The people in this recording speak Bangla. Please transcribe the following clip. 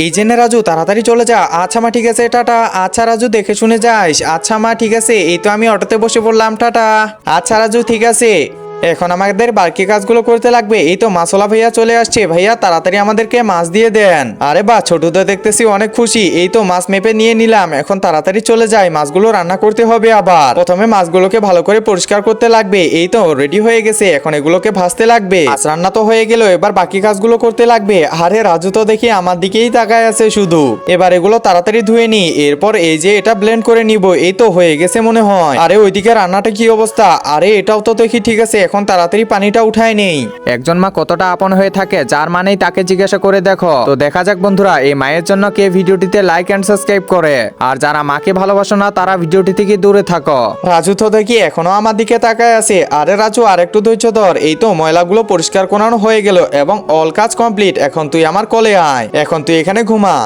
এই জন্য রাজু তাড়াতাড়ি চলে যা। আচ্ছা মা ঠিক আছে, টাটা। আচ্ছা রাজু দেখে শুনে যাস। আচ্ছা মা ঠিক আছে, এই তো আমি অটোতে বসে পড়লাম, টাটা। আচ্ছা রাজু ঠিক আছে। এখন আমাদের বাকি কাজগুলো করতে লাগবে। এই তো মাছলা ভাইয়া চলে আসছে। ভাইয়া তাড়াতাড়ি আমাদেরকে মাছ দিয়ে দেন। আরে বাহ, ছোটদের দেখতেছি অনেক খুশি। এই তো মাছ মেপে নিয়ে নিলাম, এখন তাড়াতাড়ি চলে যাই। মাছগুলো রান্না করতে হবে। আবার প্রথমে মাছগুলোকে ভালো করে পরিষ্কার করতে লাগবে। এই তো রেডি হয়ে গেছে, এখন এগুলোকে ভাজতে লাগবে। মাছ রান্না তো হয়ে গেল, এবার বাকি কাজগুলো করতে লাগবে। আরে রাজু তো দেখি আমার দিকেই তাকায় আছে শুধু। এবার এগুলো তাড়াতাড়ি ধুয়ে নি, এরপর এই যে এটা ব্লেন্ড করে নিব। এই তো হয়ে গেছে মনে হয়। আরে ওইদিকে রান্নাটা কি অবস্থা? আরে এটাও তো দেখি ঠিক আছে, এখন তাড়াতাড়ি পানিটা উঠায় নেই। একজন মা কতটা আপন হয়ে থাকে, যার মানেই তাকে জিজ্ঞাসা করে দেখো। তো দেখা যাক বন্ধুরা, এই মায়ের জন্য কে ভিডিওটিতে লাইক এন্ড সাবস্ক্রাইব করে। আর যারা মাকে ভালোবাসো না তারা ভিডিওটি থেকে দূরে থাকো। রাজু তো দেখি এখনো আমার দিকে তাকায় আছে। আরে রাজু আর একটু ধৈর্য ধর। এই তো ময়লাগুলো পরিষ্কার করানো হয়ে গেল এবং অল কাজ কমপ্লিট। এখন তুই আমার কোলে আয়, এখন তুই এখানে ঘুমা।